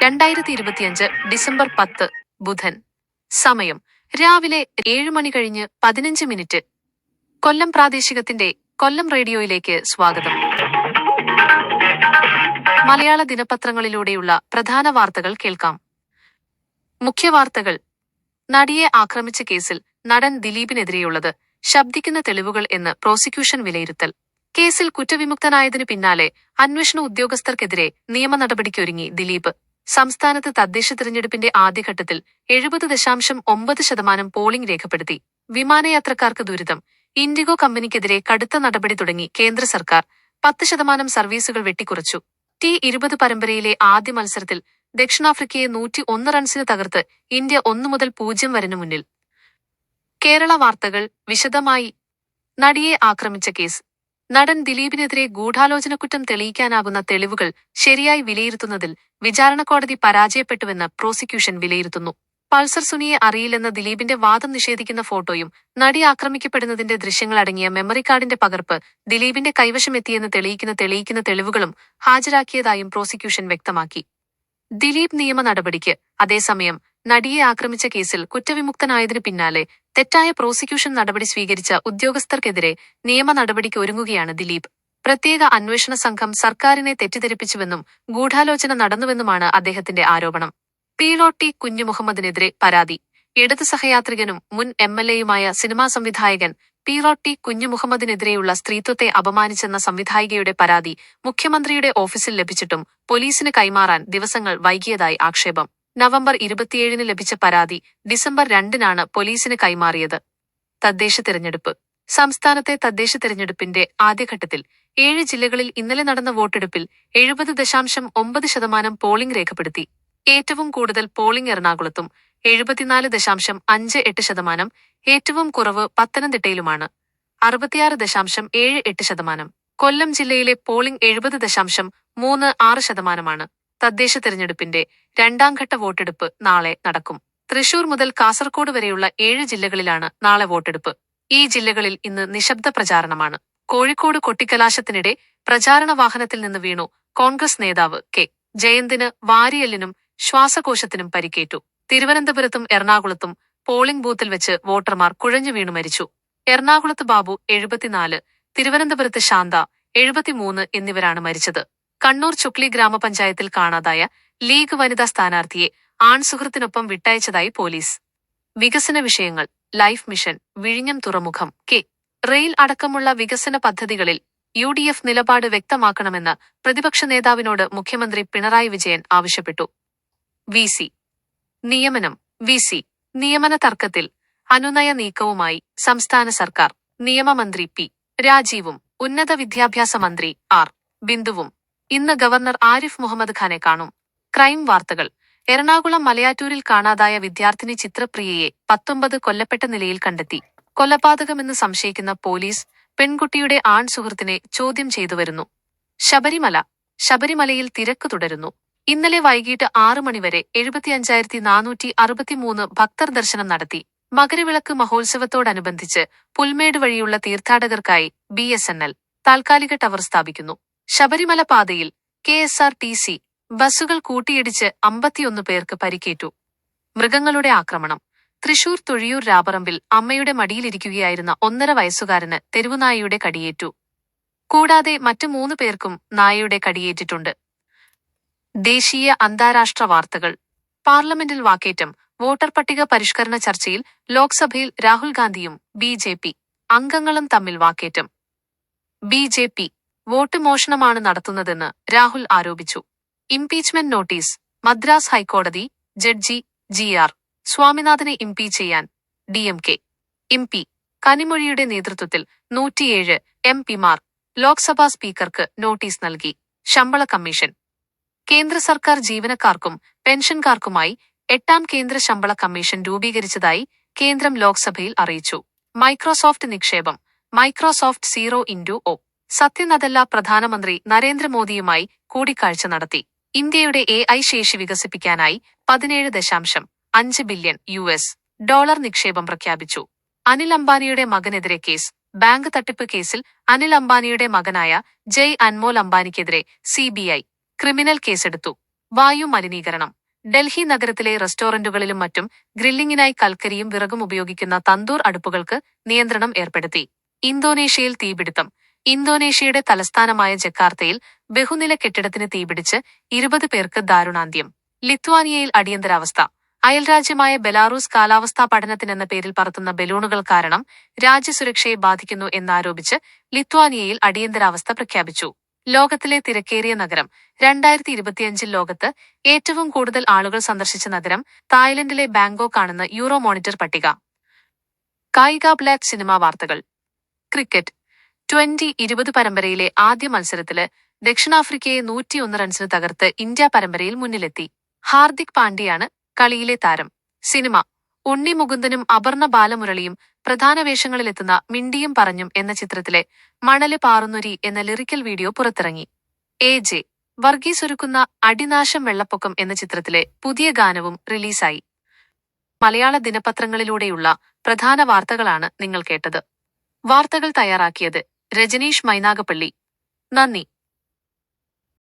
2025 December 10 ബുധൻ. സമയം രാവിലെ 7 മണി കഴിഞ്ഞ് 15 മിനിറ്റ്. കൊല്ലം പ്രാദേശികത്തിന്റെ കൊല്ലം റേഡിയോയിലേക്ക് സ്വാഗതം. മലയാള ദിനപത്രങ്ങളിലൂടെയുള്ള പ്രധാന വാർത്തകൾ കേൾക്കാം. മുഖ്യവാർത്തകൾ. നടിയെ ആക്രമിച്ച കേസിൽ നടൻ ദിലീപിനെതിരെയുള്ളത് ശബ്ദിക്കുന്ന തെളിവുകൾ എന്ന് പ്രോസിക്യൂഷൻ വിലയിരുത്തൽ. കേസിൽ കുറ്റവിമുക്തനായതിനു പിന്നാലെ അന്വേഷണ ഉദ്യോഗസ്ഥർക്കെതിരെ നിയമ നടപടിക്കൊരുങ്ങി ദിലീപ്. സംസ്ഥാനത്ത് തദ്ദേശ തിരഞ്ഞെടുപ്പിന്റെ ആദ്യഘട്ടത്തിൽ 70.9% പോളിംഗ് രേഖപ്പെടുത്തി. വിമാനയാത്രക്കാർക്ക് ദുരിതം. ഇൻഡിഗോ കമ്പനിക്കെതിരെ കടുത്ത നടപടി തുടങ്ങി കേന്ദ്ര സർക്കാർ. 10% സർവീസുകൾ വെട്ടിക്കുറച്ചു. T20 പരമ്പരയിലെ ആദ്യ മത്സരത്തിൽ ദക്ഷിണാഫ്രിക്കയെ 101 റൺസിന് തകർത്ത് ഇന്ത്യ 1-0 വരനു മുന്നിൽ. കേരള വാർത്തകൾ വിശദമായി. നടിയെ ആക്രമിച്ച കേസ്. നടൻ ദിലീപിനെതിരെ ഗൂഢാലോചനക്കുറ്റം തെളിയിക്കാനാകുന്ന തെളിവുകൾ ശരിയായി വിലയിരുത്തുന്നതിൽ വിചാരണക്കോടതി പരാജയപ്പെട്ടുവെന്ന് പ്രോസിക്യൂഷൻ വിലയിരുത്തുന്നു. പൾസർ സുനിയെ അറിയില്ലെന്ന ദിലീപിന്റെ വാദം നിഷേധിക്കുന്ന ഫോട്ടോയും നടി ആക്രമിക്കപ്പെടുന്നതിന്റെ ദൃശ്യങ്ങളടങ്ങിയ മെമ്മറി കാർഡിന്റെ പകർപ്പ് ദിലീപിന്റെ കൈവശമെത്തിയെന്ന് തെളിയിക്കുന്ന തെളിവുകളും ഹാജരാക്കിയതായും പ്രോസിക്യൂഷൻ വ്യക്തമാക്കി. ദിലീപ് നിയമ നടപടിക്ക്. അതേസമയം നടിയെ ആക്രമിച്ച കേസിൽ കുറ്റവിമുക്തനായതിനു പിന്നാലെ തെറ്റായ പ്രോസിക്യൂഷൻ നടപടി സ്വീകരിച്ച ഉദ്യോഗസ്ഥർക്കെതിരെ നിയമ നടപടിക്ക് ഒരുങ്ങുകയാണ് ദിലീപ്. പ്രത്യേക അന്വേഷണ സംഘം സർക്കാരിനെ തെറ്റിദ്ധരിപ്പിച്ചുവെന്നും ഗൂഢാലോചന നടന്നുവെന്നുമാണ് അദ്ദേഹത്തിന്റെ ആരോപണം. പീലോട്ടി കുഞ്ഞുമുഹമ്മദിനെതിരെ പരാതി. ഇടത് സഹയാത്രികനും മുൻ MLAയുമായ സിനിമാ സംവിധായകൻ പീലോട്ടി കുഞ്ഞുമുഹമ്മദിനെതിരെയുള്ള സ്ത്രീത്വത്തെ അപമാനിച്ചെന്ന സംവിധായികയുടെ പരാതി മുഖ്യമന്ത്രിയുടെ ഓഫീസിൽ ലഭിച്ചിട്ടും പോലീസിന് കൈമാറാൻ ദിവസങ്ങൾ വൈകിയതായി ആക്ഷേപം. നവംബർ 27 ലഭിച്ച പരാതി ഡിസംബർ 2 പോലീസിന് കൈമാറിയത്. തദ്ദേശ തിരഞ്ഞെടുപ്പ്. സംസ്ഥാനത്തെ തദ്ദേശ തിരഞ്ഞെടുപ്പിന്റെ ആദ്യഘട്ടത്തിൽ 7 ജില്ലകളിൽ ഇന്നലെ നടന്ന വോട്ടെടുപ്പിൽ 70.9% പോളിംഗ് രേഖപ്പെടുത്തി. ഏറ്റവും കൂടുതൽ പോളിംഗ് എറണാകുളത്തും 74.58%, ഏറ്റവും കുറവ് പത്തനംതിട്ടയിലുമാണ് 66.78%. കൊല്ലം ജില്ലയിലെ പോളിംഗ് 70.36%. തദ്ദേശ തിരഞ്ഞെടുപ്പിന്റെ രണ്ടാംഘട്ട വോട്ടെടുപ്പ് നാളെ നടക്കും. തൃശൂർ മുതൽ കാസർകോട് വരെയുള്ള 7 ജില്ലകളിലാണ് നാളെ വോട്ടെടുപ്പ്. ഈ ജില്ലകളിൽ ഇന്ന് നിശബ്ദ പ്രചാരണമാണ്. കോഴിക്കോട് കൊട്ടിക്കലാശത്തിനിടെ പ്രചാരണ വാഹനത്തിൽ നിന്ന് വീണു കോൺഗ്രസ് നേതാവ് കെ. ജയന്തിന് വാരിയെല്ലിനും ശ്വാസകോശത്തിനും പരിക്കേറ്റു. തിരുവനന്തപുരത്തും എറണാകുളത്തും പോളിംഗ് ബൂത്തിൽ വെച്ച് വോട്ടർമാർ കുഴഞ്ഞു വീണു മരിച്ചു. എറണാകുളത്ത് ബാബു 74, തിരുവനന്തപുരത്ത് ശാന്ത 73 എന്നിവരാണ് മരിച്ചത്. കണ്ണൂർ ചുക്ലി ഗ്രാമപഞ്ചായത്തിൽ കാണാതായ ലീഗ് വനിതാ സ്ഥാനാർത്ഥിയെ ആൺസുഹൃത്തിനൊപ്പം വിട്ടയച്ചതായി പോലീസ്. വികസന വിഷയങ്ങൾ. ലൈഫ് മിഷൻ, വിഴിഞ്ഞം തുറമുഖം, കെ. റെയിൽ അടക്കമുള്ള വികസന പദ്ധതികളിൽ UDF നിലപാട് വ്യക്തമാക്കണമെന്ന് പ്രതിപക്ഷ നേതാവിനോട് മുഖ്യമന്ത്രി പിണറായി വിജയൻ ആവശ്യപ്പെട്ടു. VC നിയമനം. VC നിയമന തർക്കത്തിൽ അനുനയ നീക്കവുമായി സംസ്ഥാന സർക്കാർ. നിയമമന്ത്രി P. രാജീവും ഉന്നത വിദ്യാഭ്യാസ മന്ത്രി R. ബിന്ദുവും ഇന്ന് ഗവർണർ ആരിഫ് മുഹമ്മദ് ഖാനെ കാണും. ക്രൈം വാർത്തകൾ. എറണാകുളം മലയാറ്റൂരിൽ കാണാതായ വിദ്യാർത്ഥിനി ചിത്രപ്രിയയെ 19 കൊല്ലപ്പെട്ട നിലയിൽ കണ്ടെത്തി. കൊലപാതകമെന്ന് സംശയിക്കുന്ന പോലീസ് പെൺകുട്ടിയുടെ ആൺ സുഹൃത്തിനെ ചോദ്യം ചെയ്തുവരുന്നു. ശബരിമലയിൽ തിരക്ക് തുടരുന്നു. ഇന്നലെ വൈകിട്ട് 6 മണിവരെ 75,463 ഭക്തർ ദർശനം നടത്തി. മകരവിളക്ക് മഹോത്സവത്തോടനുബന്ധിച്ച് പുൽമേട് വഴിയുള്ള തീർത്ഥാടകർക്കായി BSNL താൽക്കാലിക ടവർ സ്ഥാപിക്കുന്നു. ശബരിമല പാതയിൽ KSRTC ബസ്സുകൾ കൂട്ടിയിടിച്ച് 51 പേർക്ക് പരിക്കേറ്റു. മൃഗങ്ങളുടെ ആക്രമണം. തൃശൂർ തൊഴിയൂർ രാപറമ്പിൽ അമ്മയുടെ മടിയിലിരിക്കുകയായിരുന്ന 1.5 വയസ്സുകാരന് തെരുവുനായയുടെ കടിയേറ്റു. കൂടാതെ മറ്റു 3 പേർക്കും നായയുടെ കടിയേറ്റിട്ടുണ്ട്. ദേശീയ അന്താരാഷ്ട്ര വാർത്തകൾ. പാർലമെന്റിൽ വാക്കേറ്റം. വോട്ടർ പട്ടിക പരിഷ്കരണ ചർച്ചയിൽ ലോക്സഭയിൽ രാഹുൽ ഗാന്ധിയും BJP അംഗങ്ങളും തമ്മിൽ വാക്കേറ്റം. BJP വോട്ട് മോഷണമാണ് നടത്തുന്നതെന്ന് രാഹുൽ ആരോപിച്ചു. Impeachment notice. മദ്രാസ് ഹൈക്കോടതി ജഡ്ജി GR സ്വാമിനാഥനെ ഇംപീച്ച് ചെയ്യാൻ DMK MP കനിമൊഴിയുടെ നേതൃത്വത്തിൽ 107 MPമാർ ലോക്സഭാ സ്പീക്കർക്ക് നോട്ടീസ് നൽകി. ശമ്പള കമ്മീഷൻ. കേന്ദ്ര സർക്കാർ ജീവനക്കാർക്കും പെൻഷൻകാർക്കുമായി 8ാം കേന്ദ്ര ശമ്പള കമ്മീഷൻ രൂപീകരിച്ചതായി കേന്ദ്രം ലോക്സഭയിൽ അറിയിച്ചു. മൈക്രോസോഫ്റ്റ് നിക്ഷേപം. Microsoft 0x0. സത്യ നദല്ല പ്രധാനമന്ത്രി നരേന്ദ്രമോദിയുമായി കൂടിക്കാഴ്ച നടത്തി. ഇന്ത്യയുടെ AI ശേഷി വികസിപ്പിക്കാനായി 17.5 ബില്യൺ US ഡോളർ നിക്ഷേപം പ്രഖ്യാപിച്ചു. അനിൽ അംബാനിയുടെ മകനെതിരെ കേസ്. ബാങ്ക് തട്ടിപ്പ് കേസിൽ അനിൽ അംബാനിയുടെ മകനായ ജയ് അൻമോൽ അംബാനിക്കെതിരെ CBI ക്രിമിനൽ കേസെടുത്തു. വായു മലിനീകരണം. ഡൽഹി നഗരത്തിലെ റെസ്റ്റോറന്റുകളിലും മറ്റും ഗ്രില്ലിംഗിനായി കൽക്കരിയും വിറകും ഉപയോഗിക്കുന്ന തന്തൂർ അടുപ്പുകൾക്ക് നിയന്ത്രണം ഏർപ്പെടുത്തി. ഇന്തോനേഷ്യയിൽ തീപിടുത്തം. ഇന്തോനേഷ്യയുടെ തലസ്ഥാനമായ ജക്കാർത്തയിൽ ബഹുനില കെട്ടിടത്തിന് തീപിടിച്ച് 20 പേർക്ക് ദാരുണാന്ത്യം. ലിത്വാനിയയിൽ അടിയന്തരാവസ്ഥ. അയൽരാജ്യമായ ബെലാറൂസ് കാലാവസ്ഥാ പഠനത്തിനെന്ന പേരിൽ പറത്തുന്ന ബലൂണുകൾ കാരണം രാജ്യസുരക്ഷയെ ബാധിക്കുന്നു എന്നാരോപിച്ച് ലിത്വാനിയയിൽ അടിയന്തരാവസ്ഥ പ്രഖ്യാപിച്ചു. ലോകത്തിലെ തിരക്കേറിയ നഗരം. 2025 ലോകത്ത് ഏറ്റവും കൂടുതൽ ആളുകൾ സന്ദർശിച്ച നഗരം തായ്ലൻഡിലെ ബാങ്കോക്ക് ആണെന്ന് യൂറോ മോണിറ്റർ പട്ടിക. കായിക. ബ്ലാക്ക് സിനിമാ വാർത്തകൾ. ക്രിക്കറ്റ്. 2020 പരമ്പരയിലെ ആദ്യ മത്സരത്തില് ദക്ഷിണാഫ്രിക്കയെ 101 റൺസിന് തകർത്ത് ഇന്ത്യ പരമ്പരയിൽ മുന്നിലെത്തി. ഹാർദിക് പാണ്ഡ്യയാണ് കളിയിലെ താരം. സിനിമ. ഉണ്ണി മുകുന്ദനും അപർണ ബാലമുരളിയും പ്രധാന വേഷങ്ങളിലെത്തുന്ന മിണ്ടിയും പറഞ്ഞും എന്ന ചിത്രത്തിലെ മണല് പാറുന്നൊരി എന്ന ലിറിക്കൽ വീഡിയോ പുറത്തിറങ്ങി. AJ വർഗീസ് ഒരുക്കുന്ന അടിനാശം വെള്ളപ്പൊക്കം എന്ന ചിത്രത്തിലെ പുതിയ ഗാനവും റിലീസായി. മലയാള ദിനപത്രങ്ങളിലൂടെയുള്ള പ്രധാന വാർത്തകളാണ് നിങ്ങൾ കേട്ടത്. വാർത്തകൾ തയ്യാറാക്കിയത് രജനീഷ് മൈനാഗപ്പള്ളി. നന്ദി.